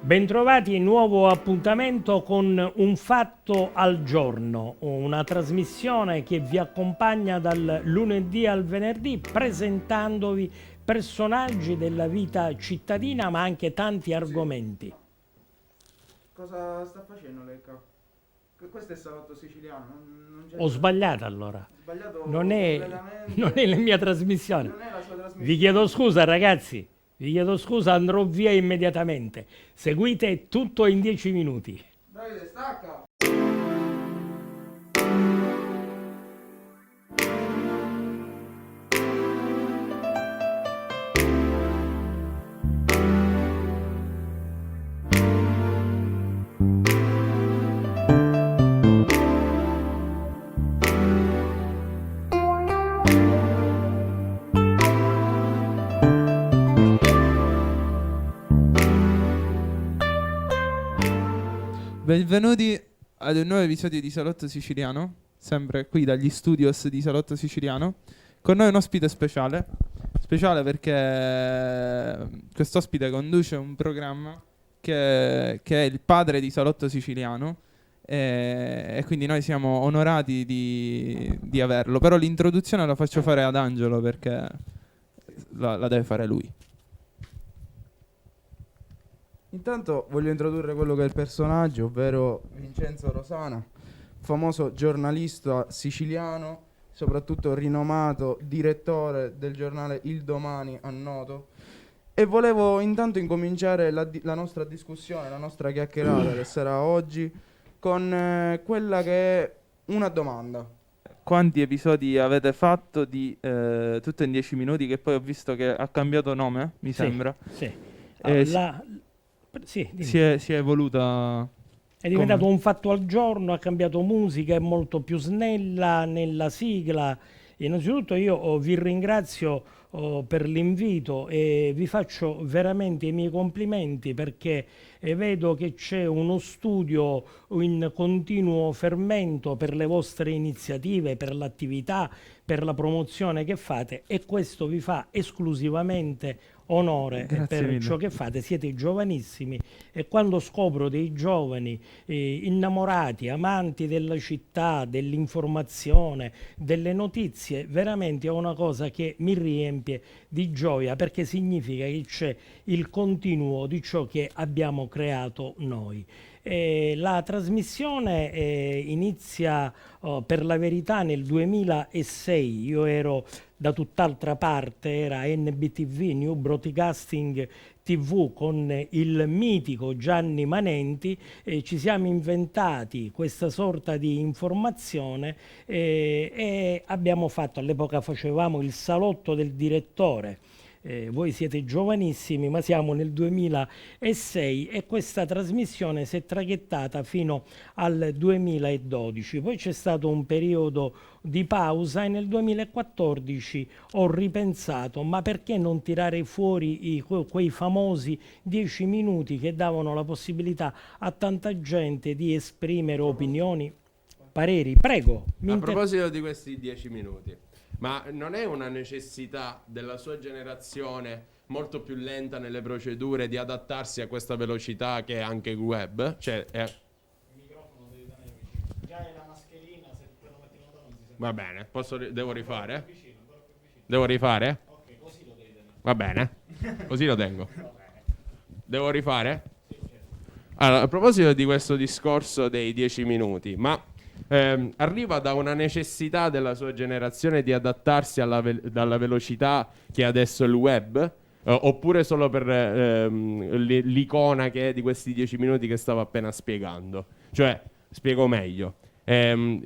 Bentrovati, nuovo appuntamento con Un fatto al giorno, una trasmissione che vi accompagna dal lunedì al venerdì presentandovi personaggi della vita cittadina ma anche tanti argomenti. Cosa sta facendo lei qua? Questo è Salotto Siciliano, non c'è Ho sbagliato allora, sbagliato non è, completamente. non è la mia trasmissione. Non è la sua trasmissione. Vi chiedo scusa ragazzi, vi chiedo scusa, andrò via immediatamente. Seguite tutto in 10 minuti. Davide, stacca! Benvenuti ad un nuovo episodio di Salotto Siciliano, sempre qui dagli studios di Salotto Siciliano. Con noi un ospite speciale perché quest'ospite conduce un programma che è il padre di Salotto Siciliano e quindi noi siamo onorati di averlo. Però l'introduzione la faccio fare ad Angelo perché la deve fare lui. Intanto voglio introdurre quello che è il personaggio, ovvero Vincenzo Rosana, famoso giornalista siciliano, soprattutto rinomato direttore del giornale Il Domani a Noto. E volevo intanto incominciare la nostra discussione, la nostra chiacchierata che sarà oggi, con quella che è una domanda. Quanti episodi avete fatto di Tutto in 10 minuti, che poi ho visto che ha cambiato nome, mi sembra. Sì. Sì, dimmi. Si è evoluta. È diventato un fatto al giorno, ha cambiato musica, è molto più snella nella sigla. Innanzitutto io vi ringrazio per l'invito e vi faccio veramente i miei complimenti perché vedo che c'è uno studio in continuo fermento per le vostre iniziative, per l'attività, per la promozione che fate e questo vi fa esclusivamente onore Grazie per mille. ciò che fate. Siete giovanissimi e quando scopro dei giovani innamorati, amanti della città, dell'informazione, delle notizie, veramente è una cosa che mi riempie di gioia perché significa che c'è il continuo di ciò che abbiamo creato noi. La trasmissione inizia per la verità nel 2006, io ero da tutt'altra parte, era NBTV, New Broadcasting TV con il mitico Gianni Manenti, ci siamo inventati questa sorta di informazione e abbiamo fatto, all'epoca facevamo il salotto del direttore. Voi siete giovanissimi, ma siamo nel 2006 e questa trasmissione si è traghettata fino al 2012. Poi c'è stato un periodo di pausa e nel 2014 ho ripensato, ma perché non tirare fuori quei famosi 10 minuti che davano la possibilità a tanta gente di esprimere opinioni, pareri? Prego. A proposito di questi 10 minuti, ma non è una necessità della sua generazione molto più lenta nelle procedure di adattarsi a questa velocità che è anche il web? Cioè, Il microfono devi tenere vicino. Già è la mascherina, se te lo metti lontano non si sente. va bene, devo rifare? Ancora più vicino, ancora più vicino. Devo rifare? Ok, così lo devi tenere. Va bene, così lo tengo. Va bene. Devo rifare? Sì, certo. Allora, a proposito di questo discorso dei 10 minuti, ma arriva da una necessità della sua generazione di adattarsi dalla velocità che è adesso il web? Oppure solo per l'icona che è di questi 10 minuti che stavo appena spiegando? Cioè, spiego meglio.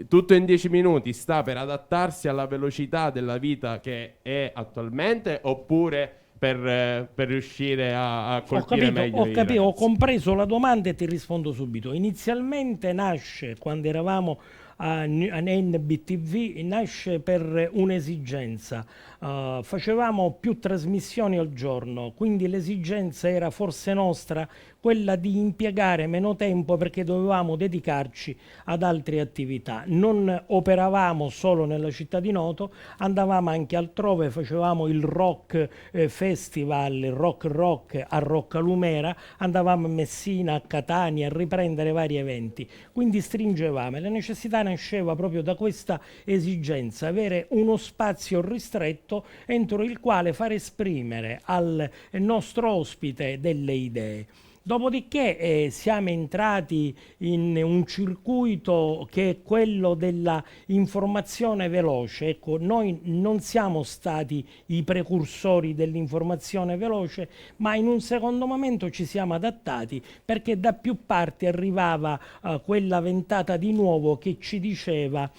Tutto in 10 minuti sta per adattarsi alla velocità della vita che è attualmente oppure per riuscire a colpire meglio Ho i capito, ho ragazzi? compreso la domanda e ti rispondo subito. Inizialmente nasce quando eravamo a NBTV nasce per un'esigenza. Facevamo più trasmissioni al giorno, quindi l'esigenza era forse nostra quella di impiegare meno tempo perché dovevamo dedicarci ad altre attività. Non operavamo solo nella città di Noto, andavamo anche altrove, facevamo il rock festival, il rock a Roccalumera, andavamo a Messina, a Catania a riprendere vari eventi, quindi stringevamo e la necessità nasceva proprio da questa esigenza, avere uno spazio ristretto entro il quale far esprimere al nostro ospite delle idee. Dopodiché siamo entrati in un circuito che è quello della informazione veloce. Ecco, noi non siamo stati i precursori dell'informazione veloce, ma in un secondo momento ci siamo adattati perché da più parti arrivava quella ventata di nuovo che ci diceva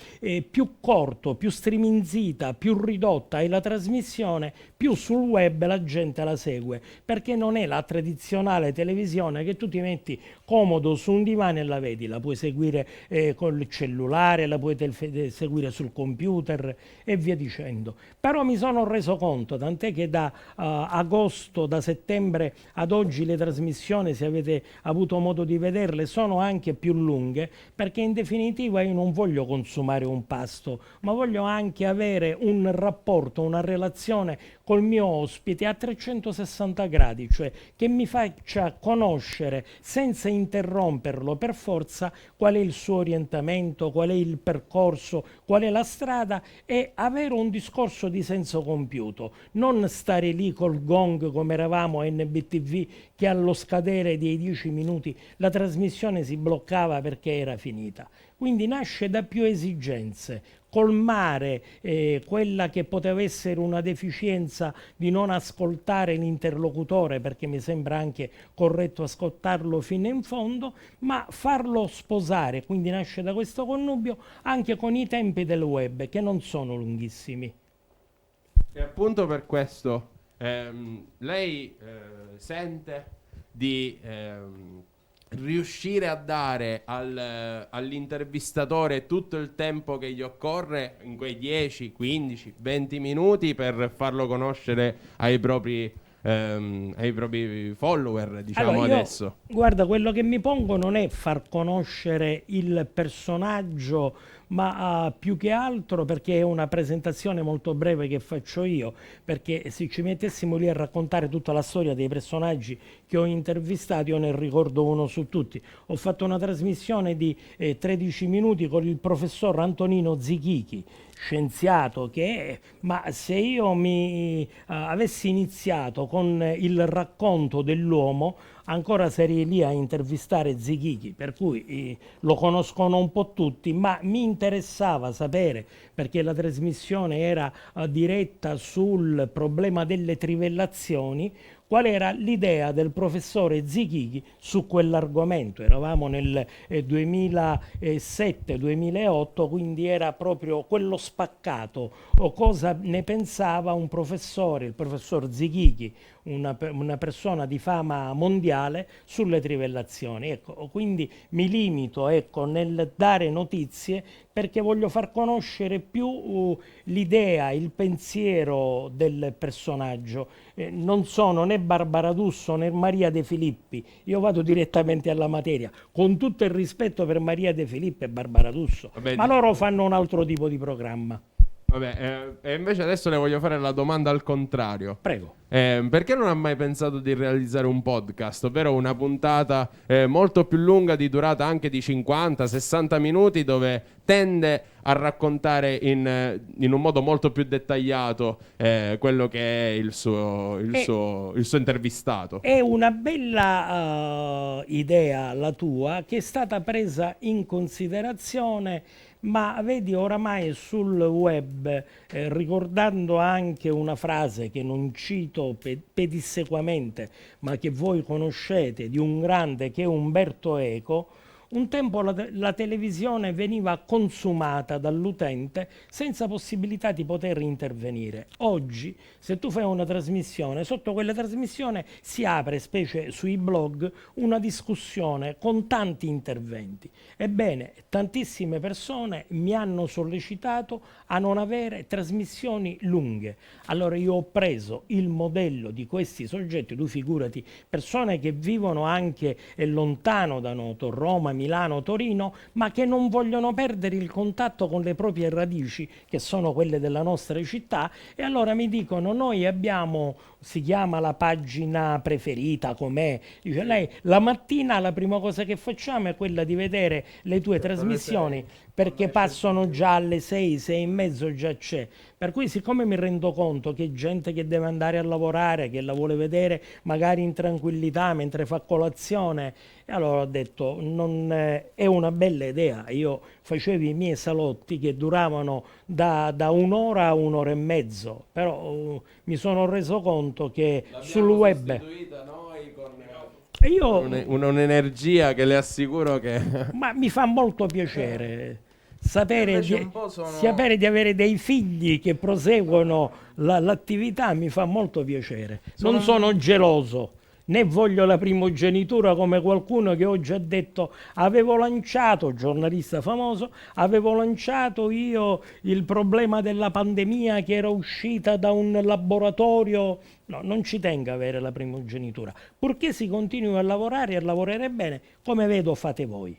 più corto, più striminzita, più ridotta è la trasmissione, più sul web la gente la segue, perché non è la tradizionale televisione che tu ti metti comodo su un divano e la vedi, la puoi seguire col cellulare, la puoi seguire sul computer e via dicendo. Però mi sono reso conto, tant'è che da agosto, da settembre ad oggi le trasmissioni, se avete avuto modo di vederle, sono anche più lunghe, perché in definitiva io non voglio consumare un pasto, ma voglio anche avere un rapporto, una relazione col mio ospite a 360 gradi, cioè che mi faccia conoscere senza interromperlo per forza qual è il suo orientamento, qual è il percorso, qual è la strada e avere un discorso di senso compiuto, non stare lì col gong come eravamo a NBTV che allo scadere dei 10 minuti la trasmissione si bloccava perché era finita. Quindi nasce da più esigenze, colmare quella che poteva essere una deficienza di non ascoltare l'interlocutore, perché mi sembra anche corretto ascoltarlo fino in fondo, ma farlo sposare, quindi nasce da questo connubio anche con i tempi del web, che non sono lunghissimi. E appunto per questo lei sente di riuscire a dare all'intervistatore tutto il tempo che gli occorre in quei 10, 15, 20 minuti per farlo conoscere ai propri follower, diciamo. Allora, adesso. Guarda, quello che mi pongo non è far conoscere il personaggio, ma più che altro perché è una presentazione molto breve che faccio io, perché se ci mettessimo lì a raccontare tutta la storia dei personaggi che ho intervistato, io ne ricordo uno su tutti. Ho fatto una trasmissione di 13 minuti con il professor Antonino Zichichi, scienziato che è, ma se io mi avessi iniziato con il racconto dell'uomo, ancora sarei lì a intervistare Zichichi, per cui lo conoscono un po' tutti, ma mi interessava sapere, perché la trasmissione era diretta sul problema delle trivellazioni, qual era l'idea del professore Zichichi su quell'argomento. Eravamo nel 2007-2008, quindi era proprio quello spaccato, o cosa ne pensava un professore, il professor Zichichi, una persona di fama mondiale sulle trivellazioni. Ecco, quindi mi limito, ecco, nel dare notizie perché voglio far conoscere più l'idea, il pensiero del personaggio. Non sono né Barbara D'Urso né Maria De Filippi, io vado direttamente alla materia, con tutto il rispetto per Maria De Filippi e Barbara D'Urso, ma loro fanno un altro tipo di programma. Vabbè, e invece adesso le voglio fare la domanda al contrario. Prego. Perché non ha mai pensato di realizzare un podcast, ovvero una puntata molto più lunga, di durata anche di 50-60 minuti, dove tende a raccontare in un modo molto più dettagliato quello che è il suo intervistato? È una bella idea la tua, che è stata presa in considerazione, ma vedi oramai sul web, ricordando anche una frase che non cito pedissequamente, ma che voi conoscete, di un grande che è Umberto Eco, Un tempo la televisione veniva consumata dall'utente senza possibilità di poter intervenire. Oggi, se tu fai una trasmissione, sotto quella trasmissione si apre, specie sui blog, una discussione con tanti interventi. Ebbene, tantissime persone mi hanno sollecitato a non avere trasmissioni lunghe. Allora io ho preso il modello di questi soggetti, tu figurati, persone che vivono anche lontano da Noto, Roma, Milano, Torino, ma che non vogliono perdere il contatto con le proprie radici, che sono quelle della nostra città, e allora mi dicono: noi abbiamo, si chiama la pagina preferita, com'è? Dice lei, la mattina la prima cosa che facciamo è quella di vedere le tue trasmissioni, perché passano già alle 6, 6 e mezzo già c'è. Per cui, siccome mi rendo conto che gente che deve andare a lavorare, che la vuole vedere magari in tranquillità mentre fa colazione, e allora ho detto è una bella idea. Io facevo i miei salotti che duravano da un'ora a un'ora e mezzo, però mi sono reso conto che sul web Noi con io un'energia che le assicuro che ma mi fa molto piacere sapere Invece di, un po' sono- sapere di avere dei figli che proseguono l'attività, mi fa molto piacere. Non sono geloso, né voglio la primogenitura come qualcuno che oggi ha detto: avevo lanciato, giornalista famoso, avevo lanciato io il problema della pandemia che era uscita da un laboratorio. No, non ci tengo a avere la primogenitura, purché si continui a lavorare e a lavorare bene, come vedo fate voi.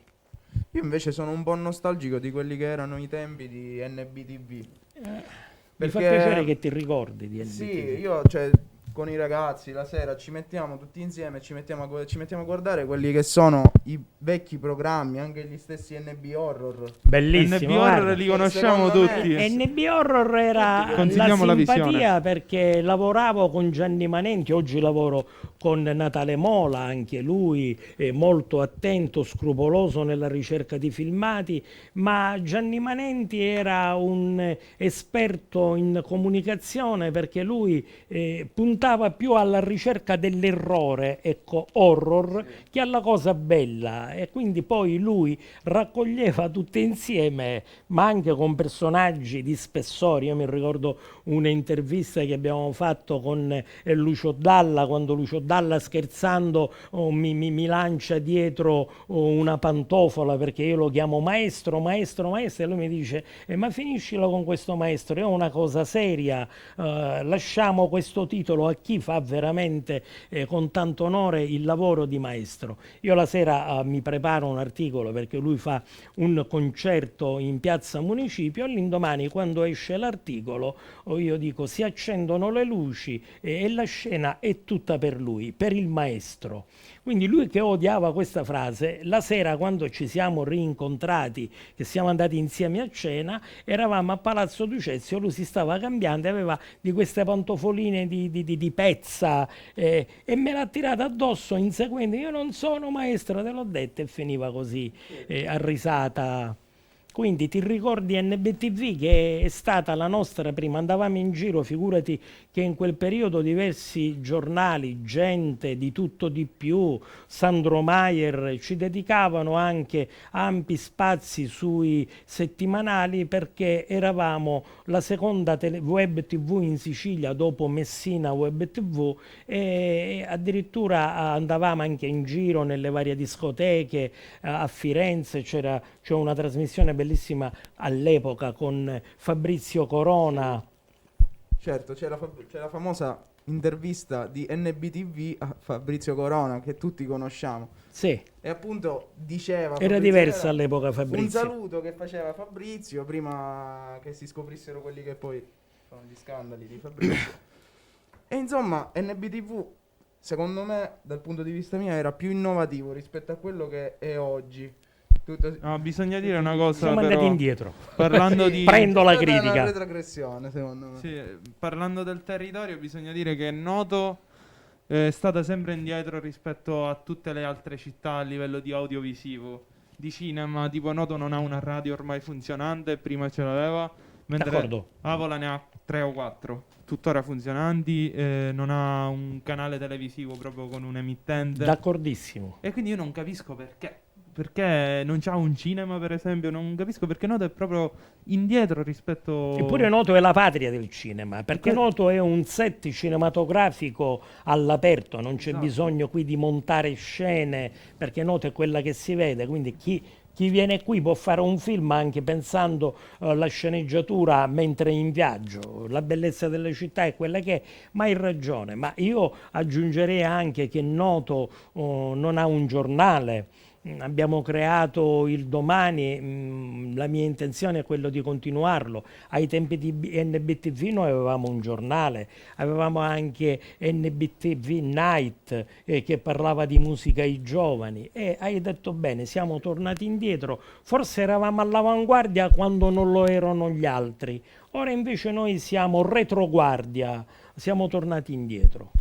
Io invece sono un po' nostalgico di quelli che erano i tempi di NBTV. Mi fa Perché- piacere che ti ricordi di Sì, NBTV. io cioè, con i ragazzi la sera ci mettiamo tutti insieme, ci mettiamo a guardare quelli che sono i vecchi programmi, anche gli stessi NB Horror. Bellissimo, NB Horror guarda. li conosciamo Secondo me- tutti. NB Horror era Consigliamo la la simpatia visione. perché lavoravo con Gianni Manenti, oggi lavoro con Natale Mola, anche lui è molto attento, scrupoloso nella ricerca di filmati, ma Gianni Manenti era un esperto in comunicazione perché lui puntava più alla ricerca dell'errore, ecco, horror, che alla cosa bella, e quindi poi lui raccoglieva tutte insieme, ma anche con personaggi di spessore. Io mi ricordo un'intervista che abbiamo fatto con Lucio Dalla, quando Lucio Dalla scherzando mi lancia dietro una pantofola perché io lo chiamo maestro, maestro, maestro, e lui mi dice ma finiscila con questo maestro, è una cosa seria, lasciamo questo titolo a chi fa veramente con tanto onore il lavoro di maestro. Io la sera mi preparo un articolo perché lui fa un concerto in piazza Municipio, all'indomani quando esce l'articolo io dico si accendono le luci e la scena è tutta per lui, per il maestro. Quindi lui che odiava questa frase, la sera quando ci siamo rincontrati, che siamo andati insieme a cena, eravamo a Palazzo Ducezio, lui si stava cambiando e aveva di queste pantofoline di pezza e me l'ha tirata addosso inseguendo, io non sono maestro, te l'ho detto, e finiva così a risata. Quindi ti ricordi NBTV che è stata la nostra prima, andavamo in giro, figurati che in quel periodo diversi giornali, gente di tutto di più, Sandro Maier, ci dedicavano anche ampi spazi sui settimanali perché eravamo la seconda web TV in Sicilia dopo Messina Web TV e addirittura andavamo anche in giro nelle varie discoteche, a Firenze c'è una trasmissione bellissima all'epoca con Fabrizio Corona. Certo, c'è la famosa intervista di NBTV a Fabrizio Corona che tutti conosciamo. Sì, E appunto diceva era Fabrizio, diversa all'epoca un Fabrizio. saluto che faceva Fabrizio prima che si scoprissero quelli che poi sono gli scandali di Fabrizio. E insomma, NBTV secondo me dal punto di vista mio era più innovativo rispetto a quello che è oggi. No, bisogna dire una cosa Siamo andati però, indietro. parlando di Prendo la È stata critica. una retrogressione secondo me. sì, parlando del territorio, bisogna dire che Noto è stata sempre indietro rispetto a tutte le altre città a livello di audiovisivo, di cinema. Tipo Noto non ha una radio ormai funzionante, prima ce l'aveva, mentre D'accordo. Avola ne ha 3 o 4 tuttora funzionanti, non ha un canale televisivo proprio con un emittente. D'accordissimo. E quindi io non capisco perché. perché non c'ha un cinema, per esempio, non capisco perché Noto è proprio indietro rispetto... Eppure Noto è la patria del cinema, perché Noto è un set cinematografico all'aperto, non c'è Esatto. bisogno qui di montare scene, perché Noto è quella che si vede, quindi chi viene qui può fare un film anche pensando alla sceneggiatura mentre è in viaggio. La bellezza della città è quella che è, ma hai ragione. Ma io aggiungerei anche che Noto non ha un giornale. Abbiamo creato il Domani, la mia intenzione è quello di continuarlo. Ai tempi di NBTV noi avevamo un giornale, avevamo anche NBTV Night che parlava di musica ai giovani, e hai detto bene, siamo tornati indietro, forse eravamo all'avanguardia quando non lo erano gli altri, ora invece noi siamo retroguardia, siamo tornati indietro.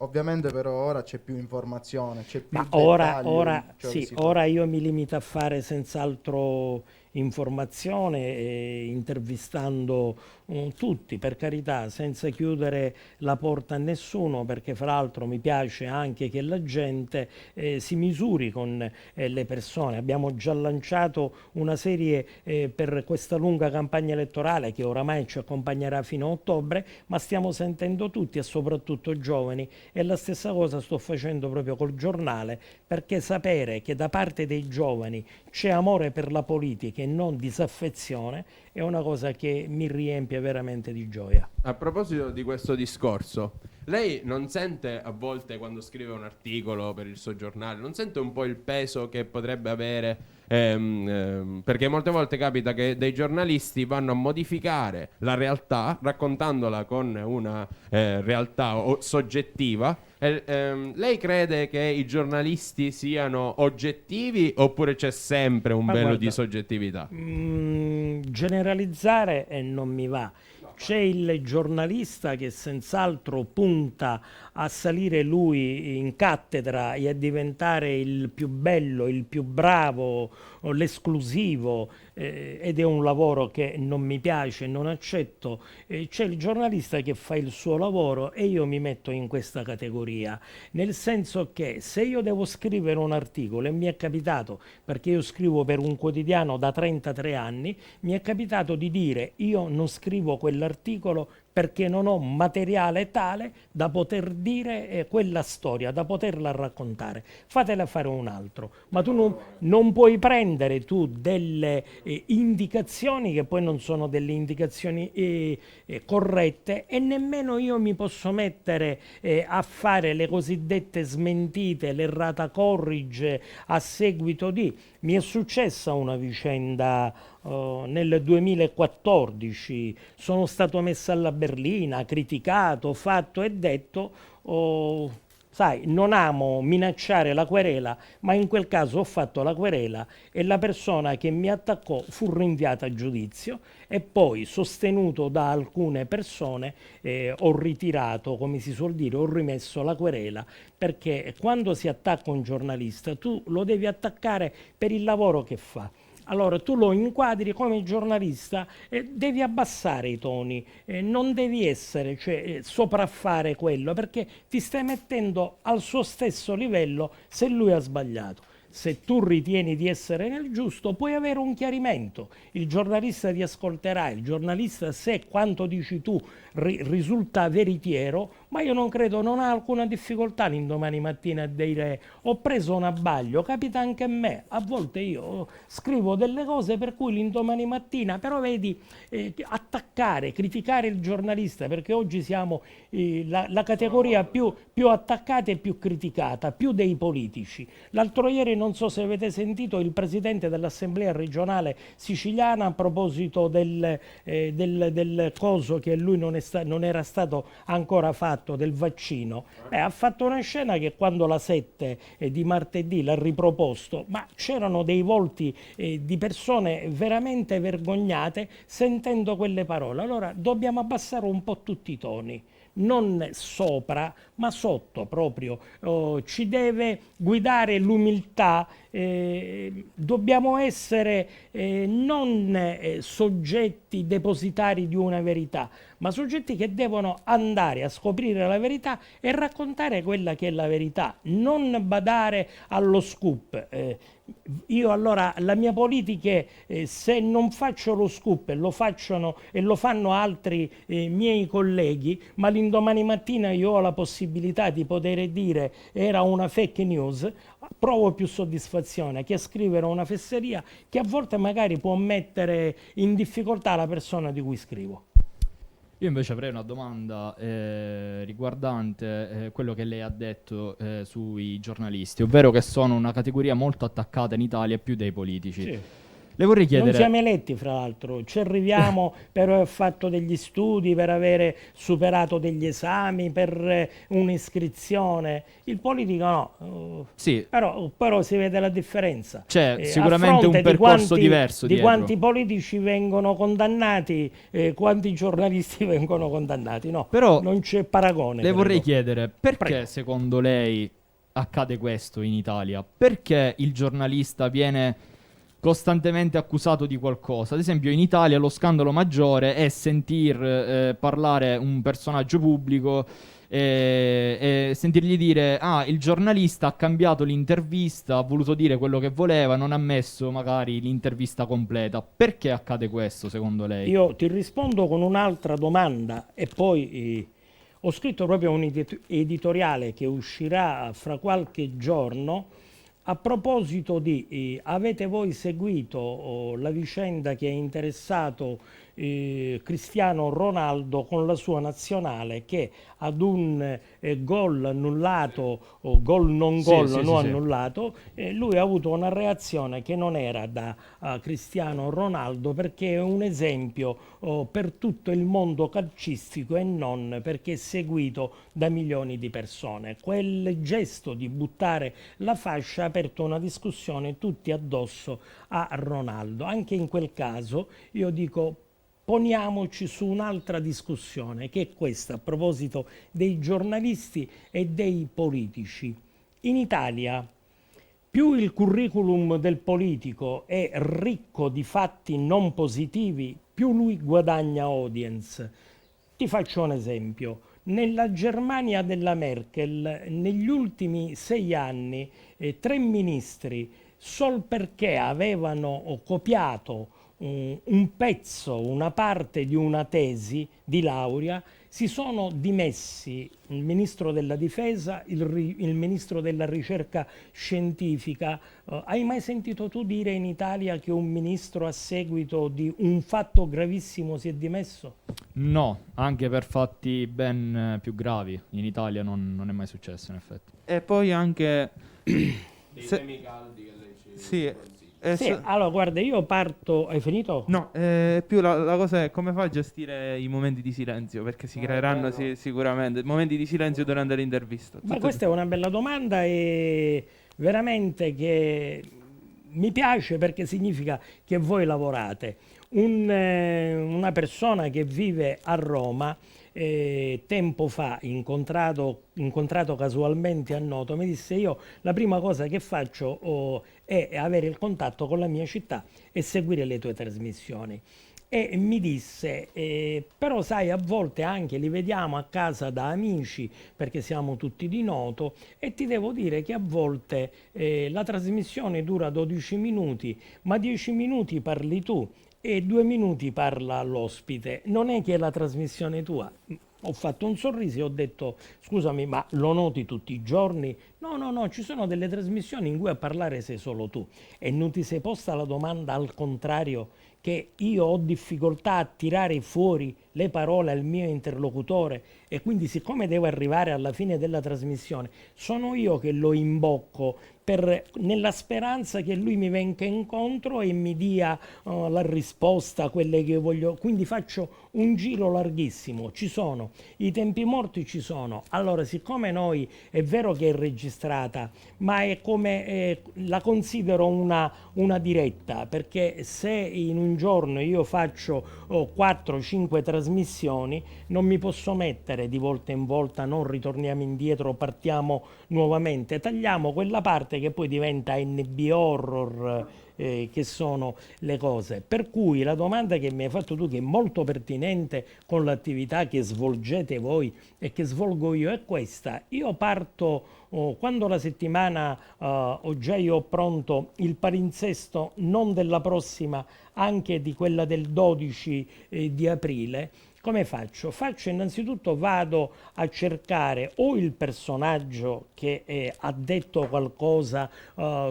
Ovviamente però ora c'è più informazione, c'è più Ma dettaglio ora, in ciò che sì, si fa. ora io mi limito a fare senz'altro informazione, intervistando tutti, per carità, senza chiudere la porta a nessuno, perché fra l'altro mi piace anche che la gente si misuri con le persone. Abbiamo già lanciato una serie per questa lunga campagna elettorale che oramai ci accompagnerà fino a ottobre, ma stiamo sentendo tutti e soprattutto giovani, e la stessa cosa sto facendo proprio col giornale, perché sapere che da parte dei giovani c'è amore per la politica e non disaffezione è una cosa che mi riempie veramente di gioia. A proposito di questo discorso, lei non sente a volte quando scrive un articolo per il suo giornale, non sente un po' il peso che potrebbe avere? Perché molte volte capita che dei giornalisti vanno a modificare la realtà raccontandola con una realtà soggettiva. Lei crede che i giornalisti siano oggettivi oppure c'è sempre un Ma velo guarda, di soggettività? Generalizzare non mi va. C'è il giornalista che senz'altro punta a salire lui in cattedra e a diventare il più bello, il più bravo, o l'esclusivo, ed è un lavoro che non mi piace, non accetto. C'è il giornalista che fa il suo lavoro e io mi metto in questa categoria, nel senso che se io devo scrivere un articolo, e mi è capitato, perché io scrivo per un quotidiano da 33 anni, mi è capitato di dire io non scrivo quell'articolo perché non ho materiale tale da poter dire quella storia, da poterla raccontare. Fatela fare un altro. Ma tu non puoi prendere tu delle indicazioni che poi non sono delle indicazioni corrette, e nemmeno io mi posso mettere a fare le cosiddette smentite, l'errata corrige a seguito di... Mi è successa una vicenda nel 2014, sono stato messo alla berlina, criticato, fatto e detto, sai, non amo minacciare la querela, ma in quel caso ho fatto la querela e la persona che mi attaccò fu rinviata a giudizio, e poi, sostenuto da alcune persone, ho ritirato, come si suol dire, ho rimesso la querela, perché quando si attacca un giornalista tu lo devi attaccare per il lavoro che fa. Allora tu lo inquadri come giornalista, devi abbassare i toni, non devi essere, cioè, sopraffare quello, perché ti stai mettendo al suo stesso livello se lui ha sbagliato. Se tu ritieni di essere nel giusto, puoi avere un chiarimento. Il giornalista ti ascolterà, il giornalista, se quanto dici tu risulta veritiero, ma io non credo, non ha alcuna difficoltà l'indomani mattina a dire ho preso un abbaglio, capita anche a me, a volte io scrivo delle cose per cui l'indomani mattina, però vedi, attaccare, criticare il giornalista, perché oggi siamo la categoria più attaccata e più criticata, più dei politici. L'altro ieri, non so se avete sentito, il presidente dell'Assemblea regionale siciliana, a proposito del coso che lui non era stato ancora fatto, del vaccino, ha fatto una scena che quando la 7 di martedì l'ha riproposto, ma c'erano dei volti di persone veramente vergognate sentendo quelle parole. Allora dobbiamo abbassare un po' tutti i toni, non sopra ma sotto proprio. Ci deve guidare l'umiltà dobbiamo essere non soggetti depositari di una verità, ma soggetti che devono andare a scoprire la verità e raccontare quella che è la verità, non badare allo scoop. Io allora la mia politica è se non faccio lo scoop e lo fanno altri miei colleghi, ma l'indomani mattina io ho la possibilità di poter dire era una fake news, provo più soddisfazione che a scrivere una fesseria che a volte magari può mettere in difficoltà la persona di cui scrivo. Io invece avrei una domanda riguardante quello che lei ha detto sui giornalisti, ovvero che sono una categoria molto attaccata in Italia più dei politici. Sì. Le vorrei chiedere... Non siamo eletti, fra l'altro, ci arriviamo per aver fatto degli studi, per avere superato degli esami, per un'iscrizione. Il politico no. Sì. Però si vede la differenza. C'è sicuramente un percorso diverso di dietro. quanti politici vengono condannati, quanti giornalisti vengono condannati. No, Però non c'è paragone. Le vorrei credo. chiedere, perché Prego. secondo lei accade questo in Italia? Perché il giornalista viene costantemente accusato di qualcosa? Ad esempio in Italia lo scandalo maggiore è sentir parlare un personaggio pubblico e sentirgli dire il giornalista ha cambiato l'intervista, ha voluto dire quello che voleva, non ha messo magari l'intervista completa. Perché accade questo secondo lei? Io ti rispondo con un'altra domanda e poi ho scritto proprio un editoriale che uscirà fra qualche giorno a proposito di avete voi seguito la vicenda che ha interessato Cristiano Ronaldo con la sua nazionale che ad un gol annullato o gol non gol Sì, non sì. annullato lui ha avuto una reazione che non era da Cristiano Ronaldo, perché è un esempio per tutto il mondo calcistico e non perché è seguito da milioni di persone. Quel gesto di buttare la fascia ha aperto una discussione tutti addosso a Ronaldo. Anche in quel caso io dico poniamoci su un'altra discussione, che è questa a proposito dei giornalisti e dei politici. In Italia più il curriculum del politico è ricco di fatti non positivi, più lui guadagna audience. Ti faccio un esempio. Nella Germania della Merkel, negli ultimi 6 anni, 3 ministri, sol perché avevano copiato un pezzo, una parte di una tesi di laurea, si sono dimessi il ministro della difesa, il ministro della ricerca scientifica. Hai mai sentito tu dire in Italia che un ministro a seguito di un fatto gravissimo si è dimesso? No, anche per fatti ben più gravi. In Italia non è mai successo, in effetti. E poi anche... Dei Se- temi caldi che lei ci Sì, consiglia. Sì, allora guarda, io parto... Hai finito? No, più la cosa è come fa a gestire i momenti di silenzio, perché si creeranno sicuramente momenti di silenzio durante l'intervista. Ma questa è una bella domanda e veramente che mi piace perché significa che voi lavorate. Una persona che vive a Roma tempo fa, incontrato casualmente a Noto, mi disse io la prima cosa che faccio è avere il contatto con la mia città e seguire le tue trasmissioni. E mi disse, però sai, a volte anche li vediamo a casa da amici perché siamo tutti di Noto e ti devo dire che a volte la trasmissione dura 12 minuti, ma 10 minuti parli tu e 2 minuti parla l'ospite. Non è che è la trasmissione tua. Ho fatto un sorriso e ho detto, scusami, ma lo noti tutti i giorni? No, ci sono delle trasmissioni in cui a parlare sei solo tu. E non ti sei posta la domanda al contrario, che io ho difficoltà a tirare fuori le parole al mio interlocutore e quindi siccome devo arrivare alla fine della trasmissione, sono io che lo imbocco nella speranza che lui mi venga incontro e mi dia la risposta a quelle che voglio. Quindi faccio un giro larghissimo. Ci sono i tempi morti, ci sono. Allora, siccome noi è vero che è registrata, ma è come la considero una diretta, perché se in un giorno io faccio 4-5 trasmissioni trasmissioni, non mi posso mettere di volta in volta, non ritorniamo indietro, partiamo nuovamente, tagliamo quella parte che poi diventa NB horror, che sono le cose. Per cui la domanda che mi hai fatto tu, che è molto pertinente con l'attività che svolgete voi e che svolgo io, è questa. Io parto quando la settimana ho già io pronto il palinsesto, non della prossima, anche di quella del 12 di aprile. Come faccio? Faccio innanzitutto, vado a cercare o il personaggio che ha detto qualcosa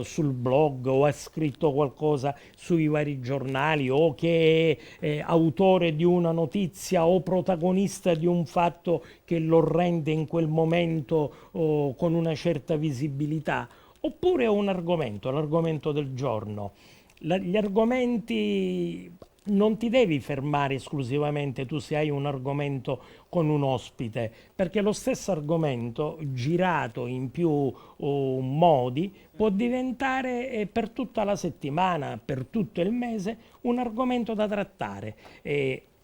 sul blog o ha scritto qualcosa sui vari giornali o che è autore di una notizia o protagonista di un fatto che lo rende in quel momento con una certa visibilità, oppure un argomento, l'argomento del giorno. Gli argomenti non ti devi fermare esclusivamente tu se hai un argomento con un ospite, perché lo stesso argomento girato in più modi può diventare per tutta la settimana, per tutto il mese, un argomento da trattare.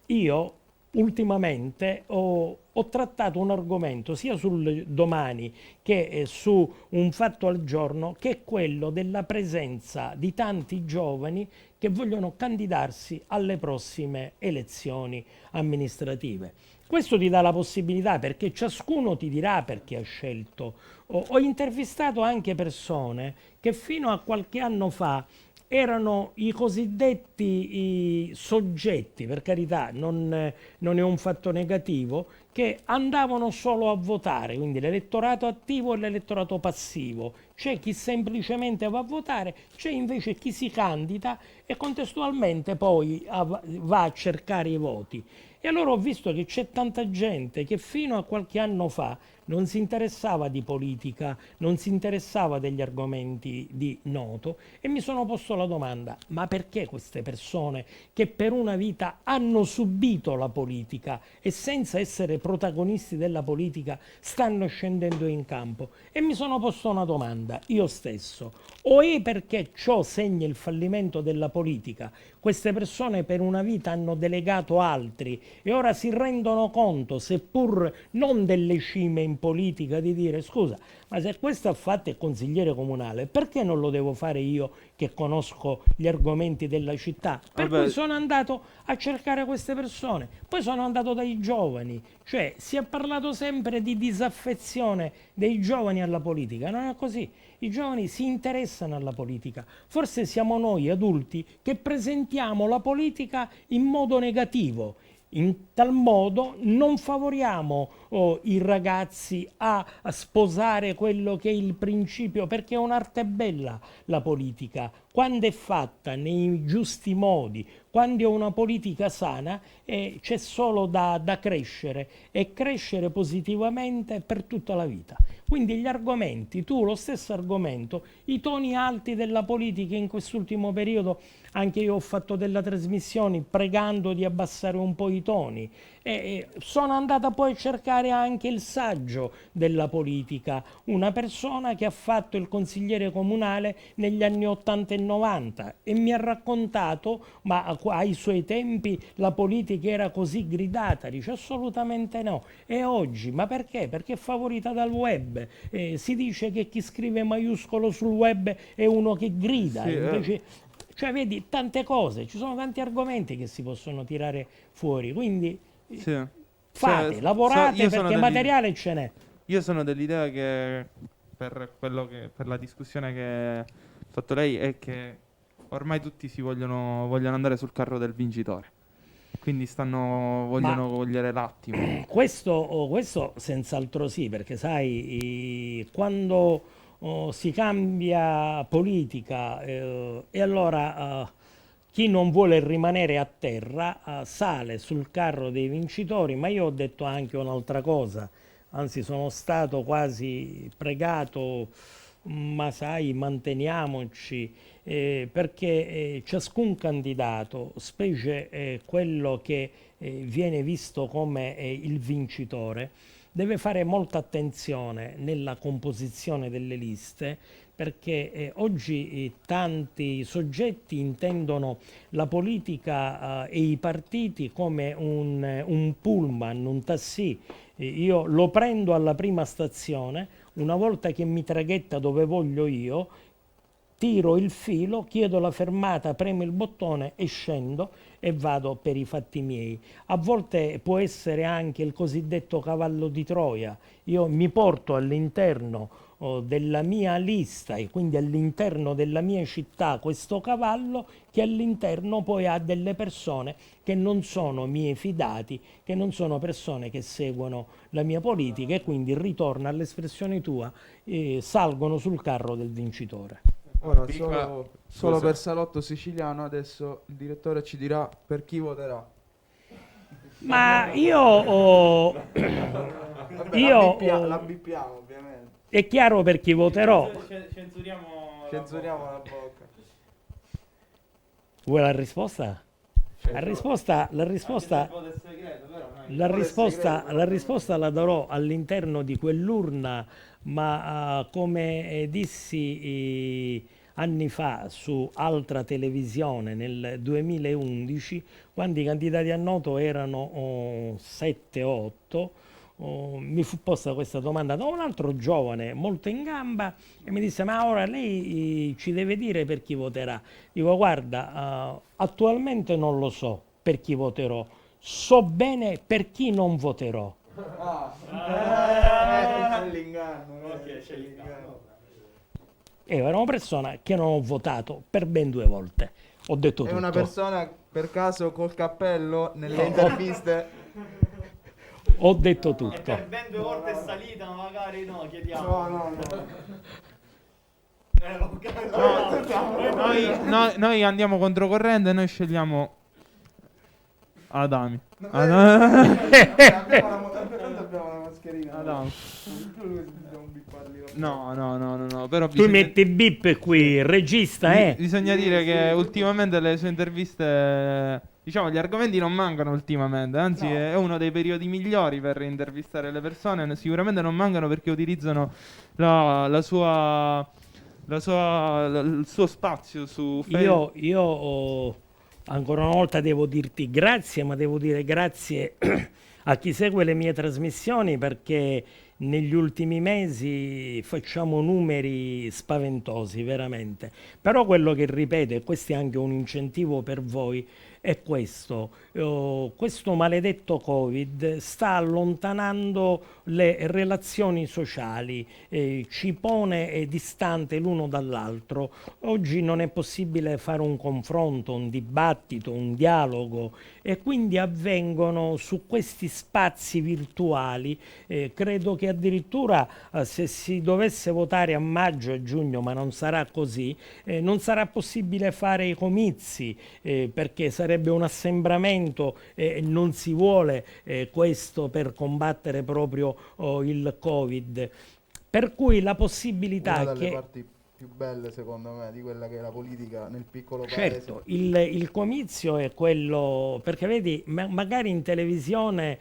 Io ultimamente ho trattato un argomento sia sul Domani che su Un Fatto al Giorno, che è quello della presenza di tanti giovani che vogliono candidarsi alle prossime elezioni amministrative. Questo ti dà la possibilità, perché ciascuno ti dirà perché ha scelto. Ho intervistato anche persone che fino a qualche anno fa erano i cosiddetti soggetti, per carità, non è un fatto negativo, che andavano solo a votare, quindi l'elettorato attivo e l'elettorato passivo. C'è chi semplicemente va a votare, c'è invece chi si candida e contestualmente poi va a cercare i voti. E allora ho visto che c'è tanta gente che fino a qualche anno fa non si interessava di politica, non si interessava degli argomenti di noto, e mi sono posto la domanda: ma perché queste persone che per una vita hanno subito la politica e senza essere protagonisti della politica stanno scendendo in campo? E mi sono posto una domanda io stesso: o è perché ciò segna il fallimento della politica? Queste persone per una vita hanno delegato altri e ora si rendono conto, seppur non delle cime in politica, di dire: scusa, ma se questo ha fatto il consigliere comunale, perché non lo devo fare io che conosco gli argomenti della città? Per Vabbè. cui sono andato a cercare queste persone, poi sono andato dai giovani, cioè si è parlato sempre di disaffezione dei giovani alla politica, non è così. I giovani si interessano alla politica, forse siamo noi adulti che presentiamo la politica in modo negativo. In tal modo non favoriamo i ragazzi a sposare quello che è il principio, perché è un'arte bella la politica, quando è fatta nei giusti modi, quando è una politica sana, c'è solo da crescere e crescere positivamente per tutta la vita. Quindi gli argomenti, tu lo stesso argomento, i toni alti della politica in quest'ultimo periodo, anche io ho fatto delle trasmissioni pregando di abbassare un po' i toni. Sono andata poi a cercare anche il saggio della politica, una persona che ha fatto il consigliere comunale negli anni 80 e 90 e mi ha raccontato, ma ai suoi tempi la politica era così gridata. Dice: assolutamente no. E oggi, ma perché? Perché è favorita dal web. Si dice che chi scrive maiuscolo sul web è uno che grida, Sì, invece... Cioè, vedi, tante cose, ci sono tanti argomenti che si possono tirare fuori, quindi Sì. fate, Cioè, lavorate, io sono perché materiale ce n'è. Io sono dell'idea che per la discussione che ha fatto lei è che ormai tutti vogliono andare sul carro del vincitore. Quindi vogliono cogliere l'attimo. Questo senz'altro sì, perché sai, quando si cambia politica e allora chi non vuole rimanere a terra sale sul carro dei vincitori, ma io ho detto anche un'altra cosa, anzi sono stato quasi pregato: ma sai, manteniamoci, perché ciascun candidato, specie quello che viene visto come il vincitore, deve fare molta attenzione nella composizione delle liste, perché oggi tanti soggetti intendono la politica e i partiti come un pullman, un taxi. Io lo prendo alla prima stazione, una volta che mi traghetta dove voglio io, tiro il filo, chiedo la fermata, premo il bottone e scendo e vado per i fatti miei. A volte può essere anche il cosiddetto cavallo di Troia. Io mi porto all'interno della mia lista e quindi all'interno della mia città questo cavallo che all'interno poi ha delle persone che non sono miei fidati, che non sono persone che seguono la mia politica e quindi ritorna all'espressione tua, salgono sul carro del vincitore. Ora, Piccola- solo scusa. per Salotto Siciliano, adesso il direttore ci dirà per chi voterà. Ma io La bippiamo, ovviamente. è chiaro per chi voterò. Censuriamo la bocca. Vuoi la risposta? La risposta la darò all'interno di quell'urna, ma come dissi anni fa su altra televisione nel 2011, quando i candidati a noto erano 7-8, mi fu posta questa domanda da un altro giovane molto in gamba e mi disse: ma ora lei ci deve dire per chi voterà. Dico: guarda, attualmente non lo so per chi voterò, so bene per chi non voterò. C'è l'inganno. Io ero una persona che non ho votato per ben 2 volte. Ho detto È tutto. una persona per caso col cappello nelle interviste? Ho detto tutto. ben 2 volte è salita, ma magari no, chiediamo. No. Noi andiamo controcorrente e noi scegliamo Adami. Abbiamo la mascherina. Adami. Dobbiamo bipparli. No, però Tu metti bip qui, regista, bisogna dire che ultimamente le sue interviste, diciamo, gli argomenti non mancano ultimamente, anzi è uno dei periodi migliori per intervistare le persone, sicuramente non mancano perché utilizzano il suo spazio su Facebook. Io ancora una volta devo dirti grazie, ma devo dire grazie a chi segue le mie trasmissioni perché negli ultimi mesi facciamo numeri spaventosi, veramente. Però quello che ripeto, e questo è anche un incentivo per voi, è questo. Questo maledetto Covid sta allontanando le relazioni sociali, ci pone distante l'uno dall'altro. Oggi non è possibile fare un confronto, un dibattito, un dialogo e quindi avvengono su questi spazi virtuali. Credo che addirittura se si dovesse votare a maggio e giugno, ma non sarà così, non sarà possibile fare i comizi perché sarebbe un assembramento e non si vuole questo per combattere proprio il Covid. Per cui la possibilità Una delle che... parti più belle, secondo me, di quella che è la politica nel piccolo paese. Certo, il comizio è quello, perché vedi, magari in televisione,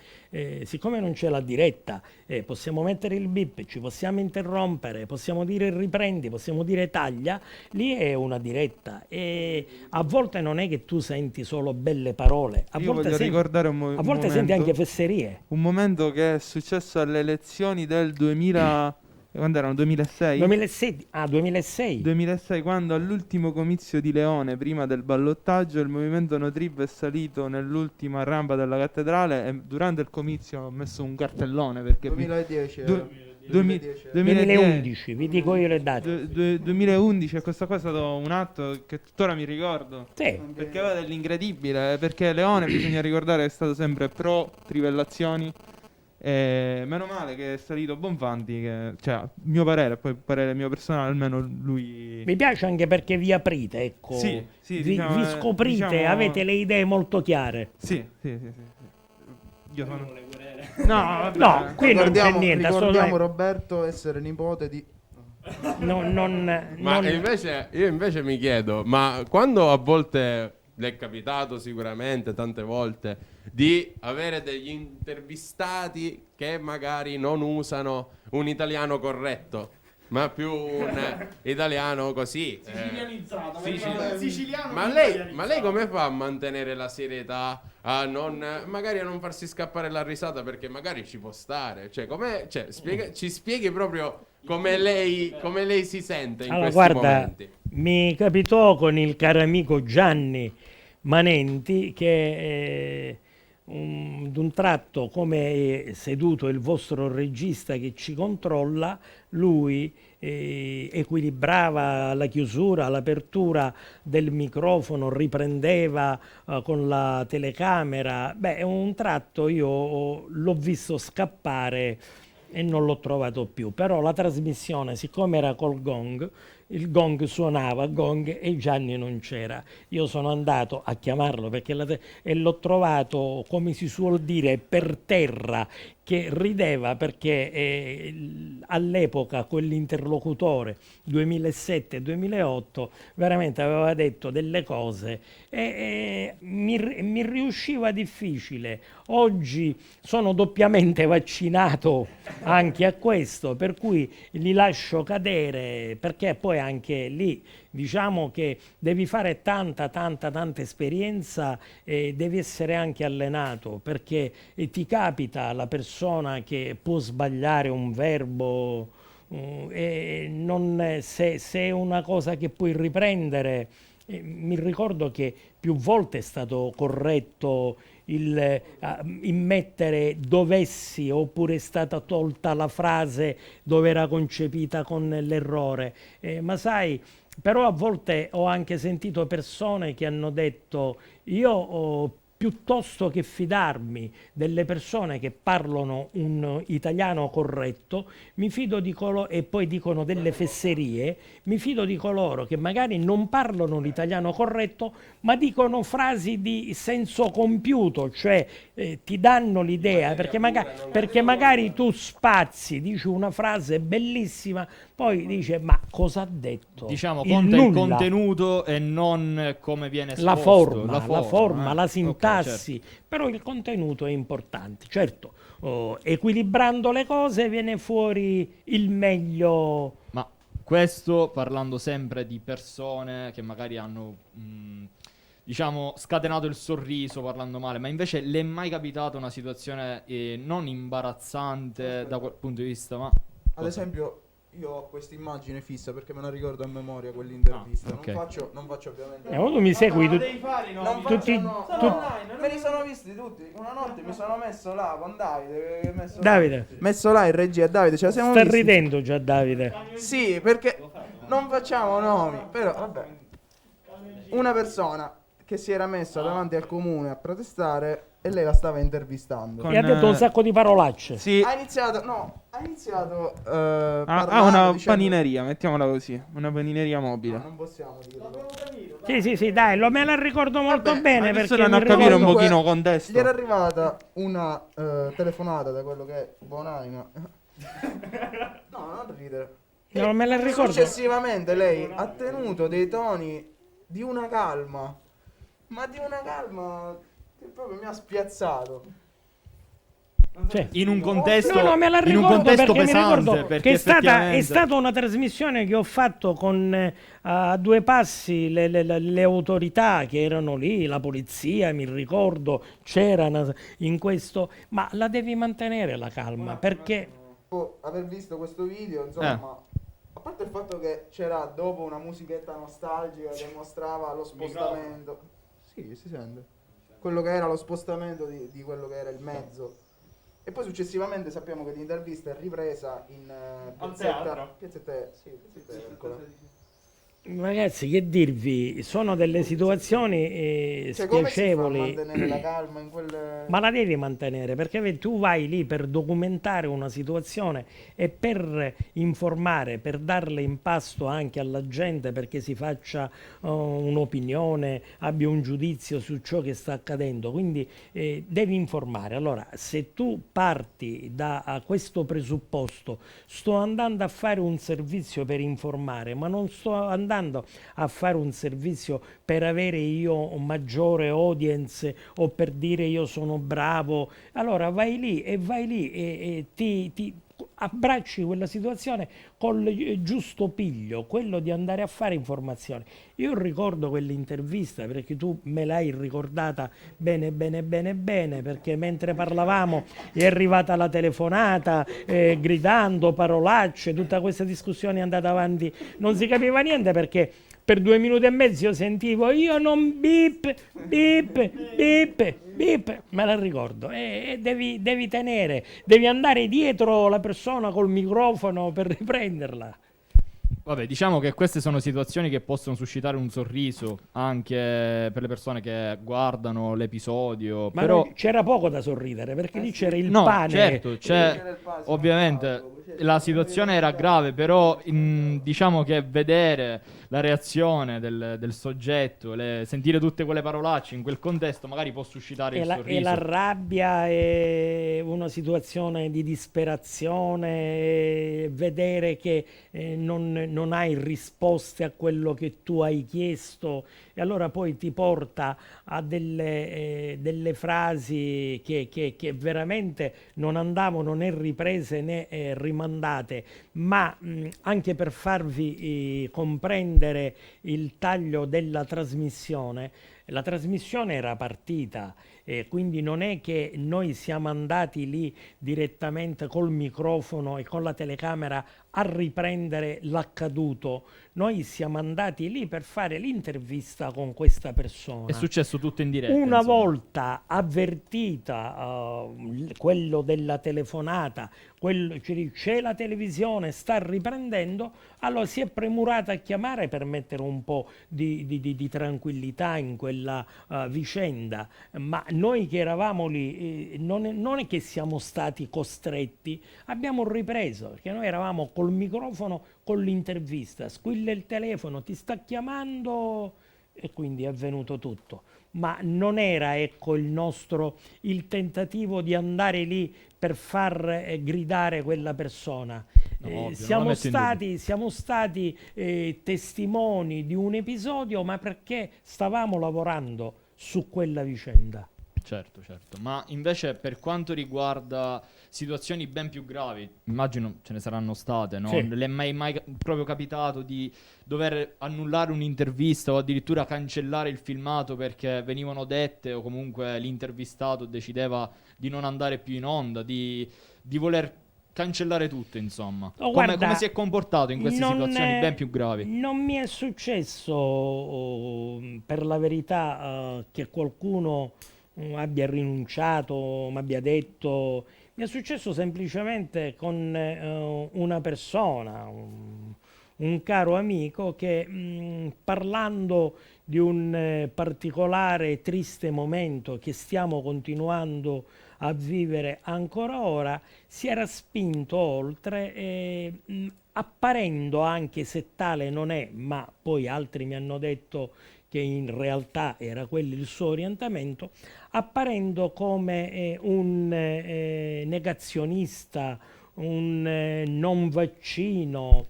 siccome non c'è la diretta, possiamo mettere il bip, ci possiamo interrompere, possiamo dire riprendi, possiamo dire taglia, lì è una diretta e a volte non è che tu senti solo belle parole, a Io volte voglio ricordare un a volte senti momento, anche fesserie. un momento che è successo alle elezioni del 2000, quando erano 2006? 2006. 2006, quando all'ultimo comizio di Leone, prima del ballottaggio, il movimento No Triv è salito nell'ultima rampa della cattedrale e durante il comizio ho messo un cartellone perché 2010. Du- 2010. 2011, vi dico io le date. 2011 e questa cosa è stato un atto che tuttora mi ricordo. Sì. Perché aveva dell'incredibile, perché Leone bisogna ricordare è stato sempre pro trivellazioni. E meno male che è salito Bonfanti, che, cioè, mio parere, poi parere mio personale, almeno lui... Mi piace anche perché vi aprite, ecco. Sì, vi scoprite, diciamo- avete le idee molto chiare. Sì. Io sono... No, vabbè. No, qui non c'è niente, ricordiamo assolutamente. Roberto essere nipote di... Ma invece, io invece mi chiedo, ma quando a volte le è capitato sicuramente tante volte di avere degli intervistati che magari non usano un italiano corretto, ma più un italiano così. Sicilianizzato. Siciliano. Ma lei come fa a mantenere la serietà? A non, magari a non farsi scappare la risata, perché magari ci può stare. Cioè, ci spieghi proprio come lei si sente in Allora, questi guarda, momenti. mi capitò con il caro amico Gianni Manenti che d'un tratto, come è seduto il vostro regista che ci controlla, lui equilibrava la chiusura, l'apertura del microfono, riprendeva con la telecamera. Beh, un tratto io l'ho visto scappare e non l'ho trovato più. Però la trasmissione, siccome era col gong, il gong suonava, gong, e Gianni non c'era. Io sono andato a chiamarlo e l'ho trovato, come si suol dire, per terra, che rideva perché all'epoca quell'interlocutore 2007-2008 veramente aveva detto delle cose e mi riusciva difficile. Oggi sono doppiamente vaccinato anche a questo, per cui li lascio cadere, perché poi anche lì diciamo che devi fare tanta esperienza e devi essere anche allenato, perché ti capita la persona che può sbagliare un verbo e se è una cosa che puoi riprendere. Mi ricordo che più volte è stato corretto il immettere dovessi, oppure è stata tolta la frase dove era concepita con l'errore. Ma sai, però a volte ho anche sentito persone che hanno detto: io piuttosto che fidarmi delle persone che parlano un italiano corretto, mi fido di coloro, e poi dicono delle fesserie, mi fido di coloro che magari non parlano l'italiano corretto, ma dicono frasi di senso compiuto, cioè ti danno l'idea, perché magari tu spazi, dici una frase bellissima, poi dice: ma cosa ha detto? Diciamo, Il conta il nulla. contenuto e non come viene esposto. La forma, la Ok, sintassi, certo. però il contenuto è importante. Certo, equilibrando le cose viene fuori il meglio. Ma questo parlando sempre di persone che magari hanno, diciamo, scatenato il sorriso parlando male, ma invece le è mai capitata una situazione non imbarazzante da quel punto di vista, ma... Ad esempio, io ho questa immagine fissa perché me la ricordo a memoria quell'intervista. Ah, ok. Non faccio ovviamente. Tu mi segui tu- Non tutti- faccio, tu- me li sono visti tutti. Una notte mi sono messo là con Davide. Davide, Messo là in regia Davide. Ce la siamo sta visti. ridendo già Davide. Sì, perché non facciamo nomi. Però vabbè. Una persona che si era messa davanti al comune a protestare e lei la stava intervistando. E ha detto un sacco di parolacce. Sì, Ha iniziato ha parlando, una dicendo- panineria, mettiamola così, una panineria mobile. No, non possiamo dirlo. Sì, dai, me la ricordo molto Vabbè, bene, Adesso perché non a mi capire un ricordo- Comunque, pochino contesto. Gli era arrivata una telefonata da quello che è Buonanima. No, non ridere. Non me la ricordo. Successivamente lei ha tenuto dei toni di una calma, ma di una calma che proprio mi ha spiazzato. Sì. In un contesto, No, me la in un ricordo contesto perché mi pesante, ricordo perché che è effettivamente... stata una trasmissione che ho fatto con a due passi le autorità che erano lì, la polizia, mi ricordo, c'erano in questo, ma la devi mantenere la calma, perché Dopo aver visto questo video, insomma, a parte il fatto che c'era dopo una musichetta nostalgica che mostrava lo spostamento. Sì, si sente. Quello che era lo spostamento di quello che era il mezzo. E poi successivamente sappiamo che l'intervista è ripresa in Piazzetta, sì, Piazzetta Ercola. ragazzi, che dirvi, sono delle situazioni Cioè, come si fa a spiacevoli. mantenere la calma in quel... Ma la devi mantenere, perché vedi, tu vai lì per documentare una situazione e per informare, per darle in pasto anche alla gente, perché si faccia un'opinione, abbia un giudizio su ciò che sta accadendo. Quindi devi informare. Allora, se tu parti da questo presupposto, sto andando a fare un servizio per informare, ma non sto andando a fare un servizio per avere io maggiore audience o per dire io sono bravo, allora vai lì e abbracci quella situazione col giusto piglio, quello di andare a fare informazioni. Io ricordo quell'intervista perché tu me l'hai ricordata bene, perché mentre parlavamo è arrivata la telefonata, gridando, parolacce, tutta questa discussione è andata avanti, non si capiva niente perché per 2 minuti e mezzo io sentivo io non bip, me la ricordo e devi tenere, devi andare dietro la persona col microfono per riprenderla. Vabbè, diciamo che queste sono situazioni che possono suscitare un sorriso anche per le persone che guardano l'episodio, Ma però c'era poco da sorridere perché lì c'era il no, pane. certo, ovviamente la situazione era grave, però diciamo che vedere la reazione del soggetto, sentire tutte quelle parolacce in quel contesto magari può suscitare il E sorriso. la rabbia è una situazione di disperazione, vedere che non hai risposte a quello che tu hai chiesto e allora poi ti porta a delle frasi che veramente non andavano né riprese né rimandate, ma anche per farvi comprendere il taglio della trasmissione. La trasmissione era partita, quindi non è che noi siamo andati lì direttamente col microfono e con la telecamera a riprendere l'accaduto. Noi siamo andati lì per fare l'intervista con questa persona. È successo tutto in diretta. Una insomma. volta avvertita quello della telefonata, c'è la televisione, sta riprendendo, allora si è premurata a chiamare per mettere un po' di tranquillità in quella vicenda. Ma noi che eravamo lì, non è che siamo stati costretti, abbiamo ripreso, perché noi eravamo col microfono, con l'intervista, squilla il telefono, ti sta chiamando e quindi è avvenuto tutto. Ma non era, ecco, il tentativo di andare lì per far gridare quella persona. No, ovvio, non lo Siamo metto in dubbio. stati testimoni di un episodio, ma perché stavamo lavorando su quella vicenda. Certo. Ma invece per quanto riguarda situazioni ben più gravi, immagino ce ne saranno state, no? Sì. Le è mai proprio capitato di dover annullare un'intervista o addirittura cancellare il filmato perché venivano dette o comunque l'intervistato decideva di non andare più in onda, di voler cancellare tutto, insomma. Oh, Come guarda, si è comportato in queste situazioni ben più gravi? Non mi è successo, per la verità, che qualcuno abbia rinunciato, mi abbia detto. Mi è successo semplicemente con una persona, un caro amico che parlando di un particolare triste momento che stiamo continuando a vivere ancora ora, si era spinto oltre, apparendo, anche se tale non è, ma poi altri mi hanno detto che in realtà era quello il suo orientamento, apparendo come un negazionista, un non vaccino.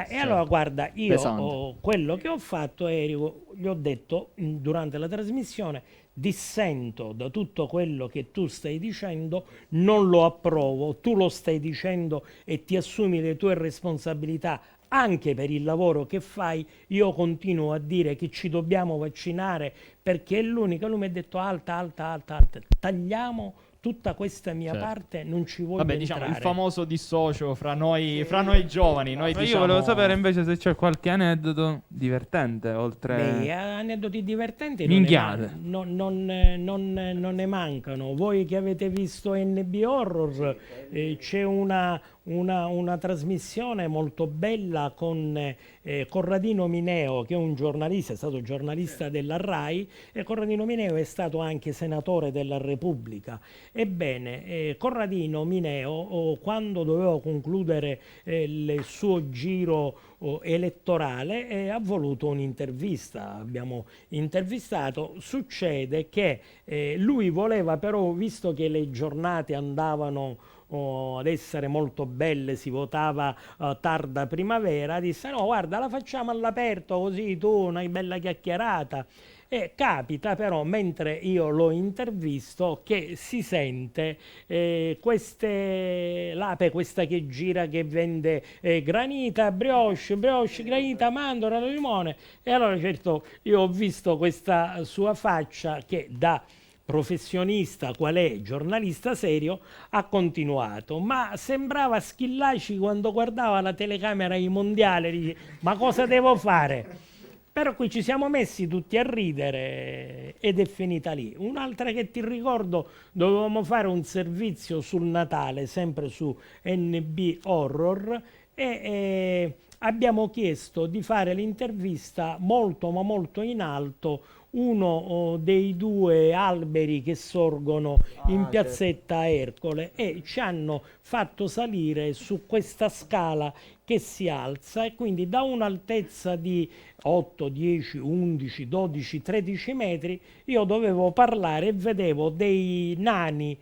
E allora guarda, io Pesante. quello che ho fatto è, gli ho detto durante la trasmissione, dissento da tutto quello che tu stai dicendo, non lo approvo, tu lo stai dicendo e ti assumi le tue responsabilità anche per il lavoro che fai. Io continuo a dire che ci dobbiamo vaccinare perché è l'unica. Lui mi ha detto alta, tagliamo tutta questa mia Certo. parte, non ci voglio Vabbè, entrare. diciamo il famoso dissocio fra noi giovani. Noi Ma diciamo... io volevo sapere invece se c'è qualche aneddoto divertente oltre. Beh, aneddoti divertenti Minchiate. non ne mancano. Voi che avete visto NB Horror, c'è una trasmissione molto bella con Corradino Mineo, che è un giornalista, è stato giornalista della RAI, e Corradino Mineo è stato anche senatore della Repubblica. Ebbene, Corradino Mineo, quando doveva concludere il suo giro elettorale, ha voluto un'intervista. Abbiamo intervistato. Succede che lui voleva però, visto che le giornate andavano ad essere molto belle, si votava tarda primavera, disse no, guarda, la facciamo all'aperto così tu una bella chiacchierata. E capita però, mentre io l'ho intervisto, che si sente l'ape, questa che gira, che vende granita, brioche, granita, mandorla, limone. E allora certo io ho visto questa sua faccia che da professionista, qual è, giornalista serio, ha continuato, ma sembrava Schillaci quando guardava la telecamera ai mondiali, dice, ma cosa devo fare? Però qui ci siamo messi tutti a ridere ed è finita lì. Un'altra che ti ricordo, dovevamo fare un servizio sul Natale, sempre su NB Horror, e abbiamo chiesto di fare l'intervista molto ma molto in alto uno dei due alberi che sorgono in piazzetta Ercole, e ci hanno fatto salire su questa scala che si alza, e quindi da un'altezza di 8, 10, 11, 12, 13 metri io dovevo parlare e vedevo dei nani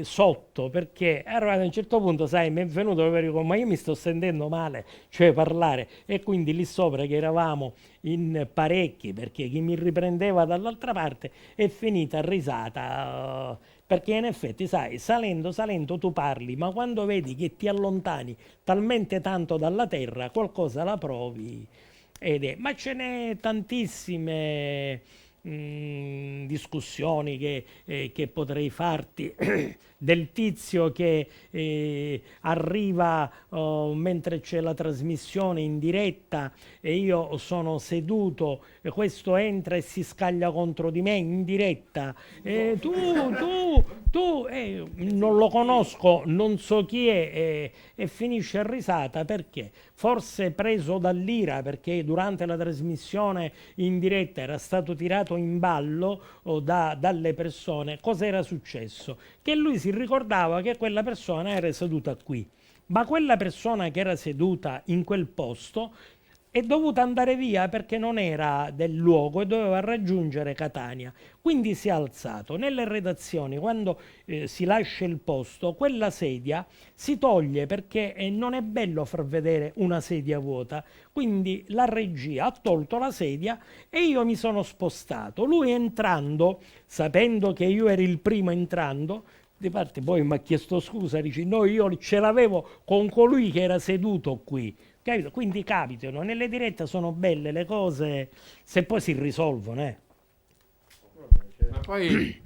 sotto, perché arrivato a un certo punto, sai, mi è venuto proprio, dico, ma io mi sto sentendo male, cioè parlare, e quindi lì sopra che eravamo in parecchi, perché chi mi riprendeva dall'altra parte è finita a risata, perché in effetti, sai, salendo tu parli, ma quando vedi che ti allontani talmente tanto dalla terra, qualcosa la provi. Ma ce n'è tantissime discussioni che potrei farti del tizio che arriva mentre c'è la trasmissione in diretta e io sono seduto, e questo entra e si scaglia contro di me in diretta, tu, non lo conosco, non so chi è, e finisce a risata, perché forse preso dall'ira, perché durante la trasmissione in diretta era stato tirato in ballo dalle persone. Cosa era successo? Che lui si ricordava che quella persona era seduta qui, ma quella persona che era seduta in quel posto è dovuta andare via perché non era del luogo e doveva raggiungere Catania. Quindi si è alzato. Nelle redazioni, quando si lascia il posto, quella sedia si toglie, perché non è bello far vedere una sedia vuota. Quindi la regia ha tolto la sedia e io mi sono spostato. Lui entrando, sapendo che io ero il primo entrando, di parte poi mi ha chiesto scusa, dice no, io ce l'avevo con colui che era seduto qui. Capito? Quindi capitano, nelle dirette sono belle le cose, se poi si risolvono. Ma poi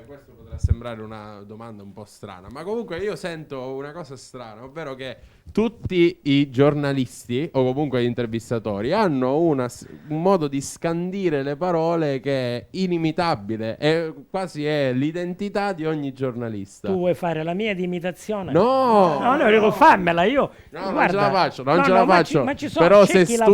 questo potrà sembrare una domanda un po' strana, ma comunque io sento una cosa strana, ovvero che tutti i giornalisti o comunque gli intervistatori hanno un modo di scandire le parole che è inimitabile, è quasi è l'identità di ogni giornalista. Tu vuoi fare la mia di imitazione? No, No, dico fammela io. no, Guarda, non ce la faccio. ma ci sono, Però c'è se chi la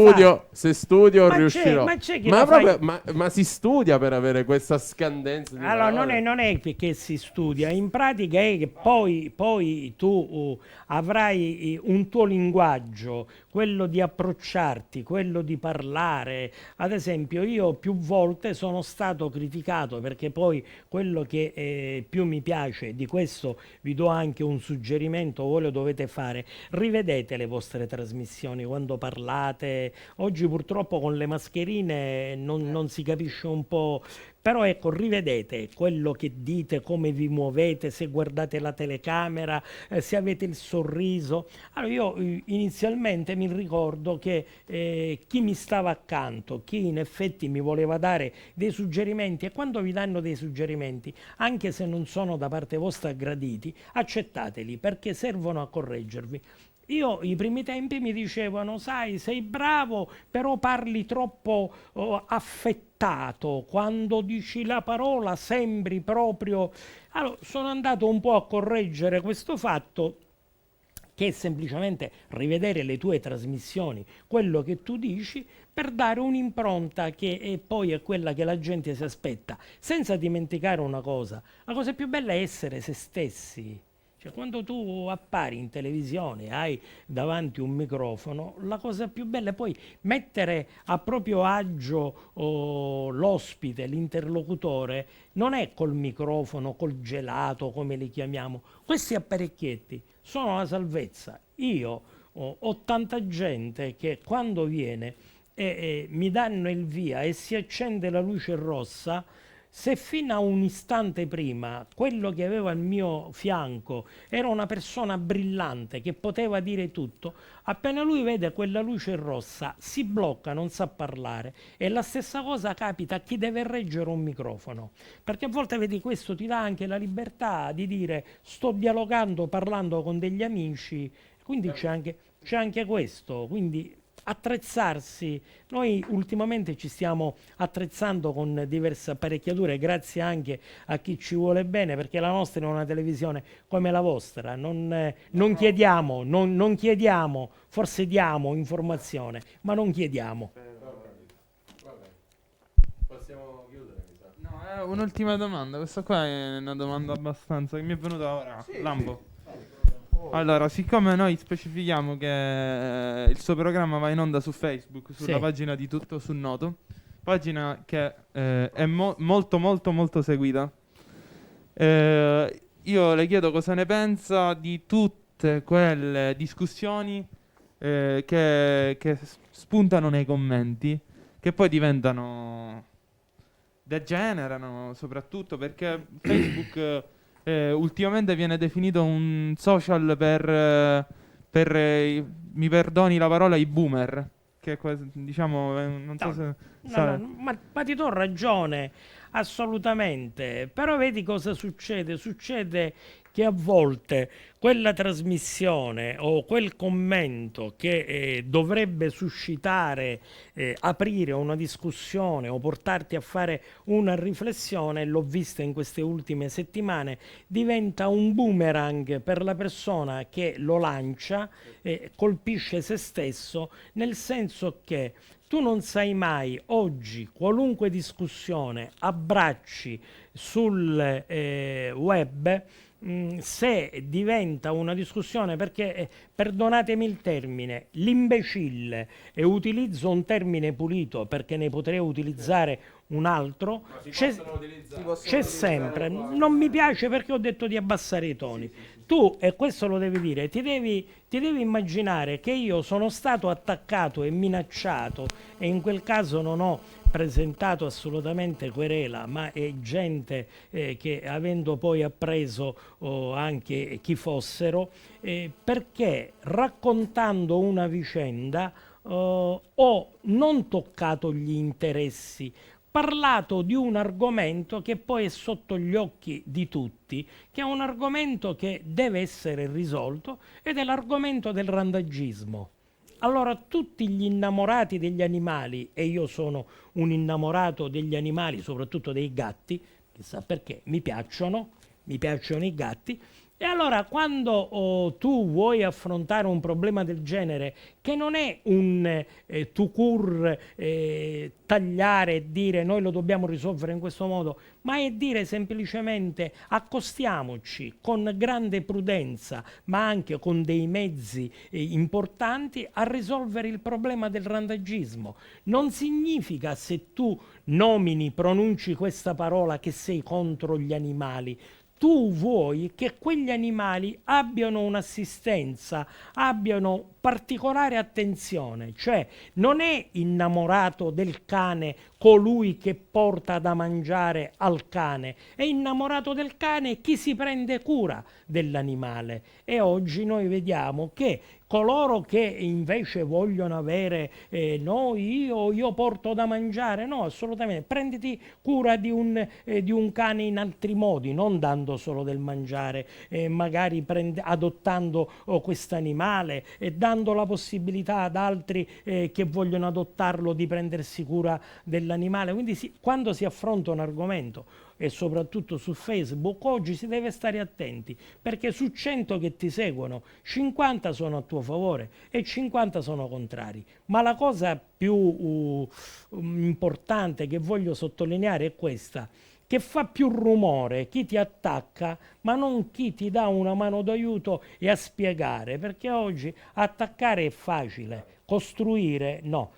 studio Ma riuscirò. ma c'è chi Ma, la fa. proprio, ma si studia per avere questa scandenza di Allora, parole? non è perché si studia, in pratica è che poi tu avrai un tuo linguaggio, quello di approcciarti, quello di parlare. Ad esempio, io più volte sono stato criticato, perché poi quello che più mi piace, di questo vi do anche un suggerimento, voi lo dovete fare, rivedete le vostre trasmissioni quando parlate. Oggi purtroppo con le mascherine non si capisce un po'. Però ecco, rivedete quello che dite, come vi muovete, se guardate la telecamera, se avete il sorriso. Allora io inizialmente mi ricordo che chi mi stava accanto, chi in effetti mi voleva dare dei suggerimenti, e quando vi danno dei suggerimenti, anche se non sono da parte vostra graditi, accettateli, perché servono a correggervi. Io i primi tempi mi dicevano, sai, sei bravo, però parli troppo affettato, quando dici la parola sembri proprio. Allora, sono andato un po' a correggere questo fatto, che è semplicemente rivedere le tue trasmissioni, quello che tu dici, per dare un'impronta che poi è quella che la gente si aspetta, senza dimenticare una cosa: la cosa più bella è essere se stessi. Cioè, quando tu appari in televisione, hai davanti un microfono, la cosa più bella è poi mettere a proprio agio l'ospite, l'interlocutore, non è col microfono, col gelato, come li chiamiamo. Questi apparecchietti sono la salvezza. Io ho tanta gente che quando viene e mi danno il via e si accende la luce rossa, se fino a un istante prima quello che aveva al mio fianco era una persona brillante che poteva dire tutto, appena lui vede quella luce rossa si blocca, non sa parlare. E la stessa cosa capita a chi deve reggere un microfono, perché a volte vedi questo ti dà anche la libertà di dire sto dialogando, parlando con degli amici, quindi c'è anche questo, quindi attrezzarsi. Noi ultimamente ci stiamo attrezzando con diverse apparecchiature, grazie anche a chi ci vuole bene, perché la nostra è una televisione come la vostra. Non chiediamo, non chiediamo, forse diamo informazione, ma non chiediamo. Possiamo chiudere, mi sa. No, è un'ultima domanda. Questa qua è una domanda abbastanza che mi è venuta ora. Lambo. Allora, siccome noi specifichiamo che il suo programma va in onda su Facebook, sulla Sì. pagina di Tutto Sul Noto, pagina che è molto molto molto seguita, io le chiedo cosa ne pensa di tutte quelle discussioni che spuntano nei commenti, che poi diventano degenerano, soprattutto perché Facebook ultimamente viene definito un social per mi perdoni la parola, i boomer, che è diciamo, non so No, se no, no, ma ti do ragione, assolutamente. Però vedi cosa succede? Succede che a volte quella trasmissione o quel commento che dovrebbe suscitare, aprire una discussione o portarti a fare una riflessione, l'ho vista in queste ultime settimane, diventa un boomerang per la persona che lo lancia, colpisce se stesso, nel senso che tu non sai mai, oggi, qualunque discussione abbracci sul web, se diventa una discussione, perché, perdonatemi il termine, l'imbecille, e utilizzo un termine pulito perché ne potrei utilizzare un altro, c'è sempre. Non mi piace perché ho detto di abbassare i toni. Tu, e questo lo devi dire, ti devi immaginare che io sono stato attaccato e minacciato, e in quel caso non ho presentato assolutamente querela, ma è gente che, avendo poi appreso anche chi fossero, perché raccontando una vicenda ho non toccato gli interessi, parlato di un argomento che poi è sotto gli occhi di tutti, che è un argomento che deve essere risolto, ed è l'argomento del randagismo. Allora, tutti gli innamorati degli animali, e io sono un innamorato degli animali, soprattutto dei gatti, chissà perché, mi piacciono i gatti. E allora, quando tu vuoi affrontare un problema del genere, che non è un tout court, tagliare e dire noi lo dobbiamo risolvere in questo modo, ma è dire semplicemente accostiamoci con grande prudenza, ma anche con dei mezzi importanti, a risolvere il problema del randagismo. Non significa, se tu pronunci questa parola, che sei contro gli animali. Tu vuoi che quegli animali abbiano un'assistenza, abbiano particolare attenzione, cioè non è innamorato del cane colui che porta da mangiare al cane, è innamorato del cane chi si prende cura dell'animale. E oggi noi vediamo che coloro che invece vogliono avere no, io porto da mangiare, no, assolutamente, prenditi cura di un cane in altri modi, non dando solo del mangiare, magari adottando questo animale e dando la possibilità ad altri che vogliono adottarlo di prendersi cura dell'animale. Quindi quando si affronta un argomento, e soprattutto su Facebook, oggi si deve stare attenti, perché su 100 che ti seguono, 50 sono a tuo favore e 50 sono contrari. Ma la cosa più importante che voglio sottolineare è questa, che fa più rumore chi ti attacca, ma non chi ti dà una mano d'aiuto e a spiegare, perché oggi attaccare è facile, costruire no.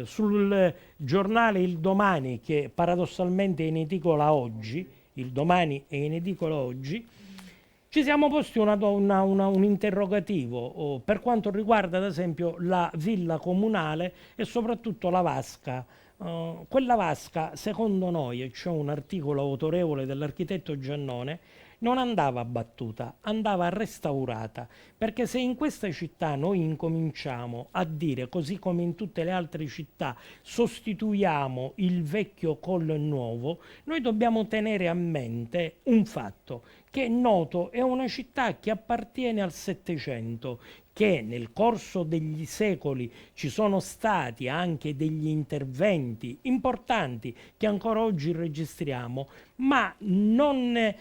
Sul giornale Il Domani, che paradossalmente è in edicola oggi, Il Domani è in edicola oggi, ci siamo posti un interrogativo per quanto riguarda ad esempio la villa comunale e soprattutto la vasca. Quella vasca, secondo noi, e c'è un articolo autorevole dell'architetto Giannone, non andava abbattuta, andava restaurata, perché se in questa città noi incominciamo a dire, così come in tutte le altre città, sostituiamo il vecchio col nuovo, noi dobbiamo tenere a mente un fatto che è noto, è una città che appartiene al Settecento, che nel corso degli secoli ci sono stati anche degli interventi importanti che ancora oggi registriamo, ma non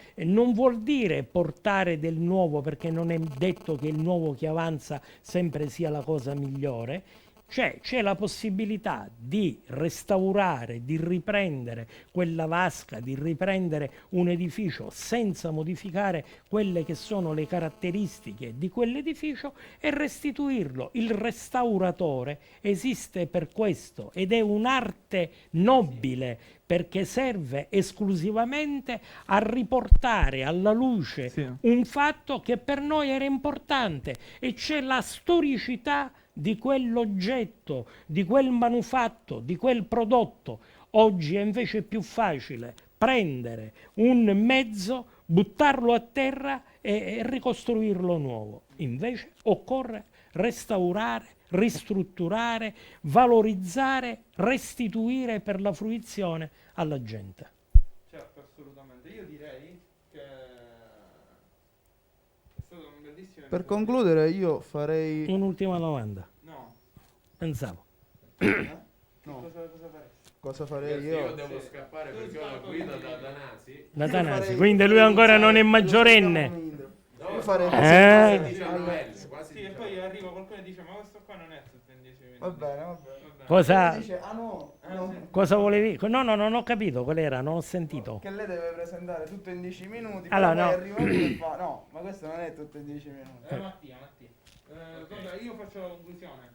vuol dire portare del nuovo, perché non è detto che il nuovo che avanza sempre sia la cosa migliore. C'è la possibilità di restaurare, di riprendere quella vasca, di riprendere un edificio senza modificare quelle che sono le caratteristiche di quell'edificio e restituirlo. Il restauratore esiste per questo ed è un'arte nobile, perché serve esclusivamente a riportare alla luce un fatto che per noi era importante, e c'è la storicità di quell'oggetto, di quel manufatto, di quel prodotto. Oggi è invece più facile prendere un mezzo, buttarlo a terra e ricostruirlo nuovo. Invece occorre restaurare, ristrutturare, valorizzare, restituire per la fruizione alla gente. Certo, assolutamente. Io direi che è stato un bellissimo Per episodio. concludere io farei... Un'ultima domanda, No. pensavo. No. Cosa faresti? Cosa farei Io io? devo scappare perché ho la guida da Danasi. Da Io Tanasi, farei- quindi lui ancora non è maggiorenne. Io farei... Quasi 19enne, quasi Sì, e 19enne. poi arriva qualcuno e dice: ma questo qua non è tutto in 10 minuti. Va bene, va bene. Cosa, Dice, ah no, no, cosa volevi? No, non ho capito qual era, non ho sentito. che lei deve presentare tutto in 10 minuti, Allora, però no. poi arriva uno e fa, no, ma questo non è tutto in 10 minuti. Mattia. Vabbè, io faccio la conclusione.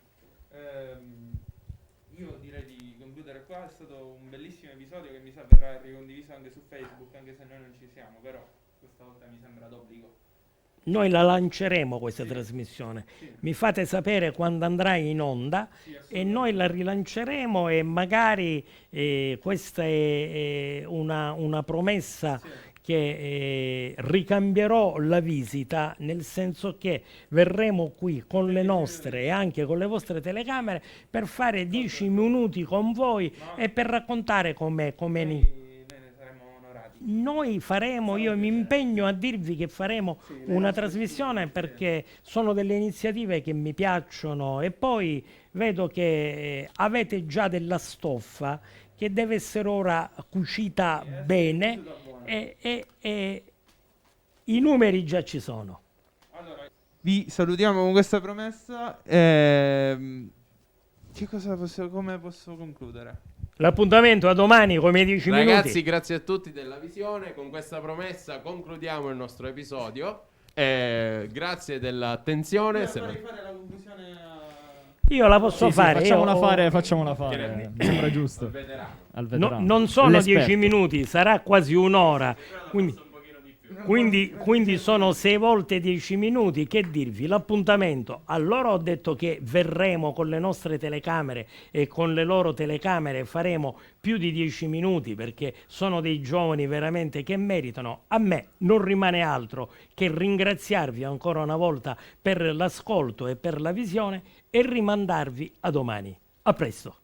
Io direi di concludere qua. È stato un bellissimo episodio che mi sa verrà ricondiviso anche su Facebook, anche se noi non ci siamo, però questa volta mi sembra d'obbligo. Noi la lanceremo questa trasmissione. Sì. Mi fate sapere quando andrà in onda e noi la rilanceremo, e magari questa è una promessa che ricambierò la visita, nel senso che verremo qui con le nostre e anche con le vostre telecamere per fare 10 minuti con voi e per raccontare com'è. Noi ne saremo onorati. Noi faremo, io mi impegno a dirvi che faremo una trasmissione, perché sono delle iniziative che mi piacciono, e poi vedo che avete già della stoffa che deve essere ora cucita bene, e i numeri già ci sono. Allora, vi salutiamo con questa promessa. Come posso concludere? L'appuntamento a domani come 10 Ragazzi, minuti. grazie a tutti della visione. Con questa promessa concludiamo il nostro episodio. Grazie dell'attenzione. Se Vorrei no- fare la conclusione a... Io la posso fare. Facciamola Che fare. ne- Mi sembra giusto. Veterano. Al No, veterano. non sono L'esperto. 10 minuti, sarà quasi un'ora. Quindi sono 6 volte 10 minuti. Che dirvi? L'appuntamento. Allora ho detto che verremo con le nostre telecamere e con le loro telecamere faremo più di 10 minuti, perché sono dei giovani veramente che meritano. A me non rimane altro che ringraziarvi ancora una volta per l'ascolto e per la visione, e rimandarvi a domani. A presto.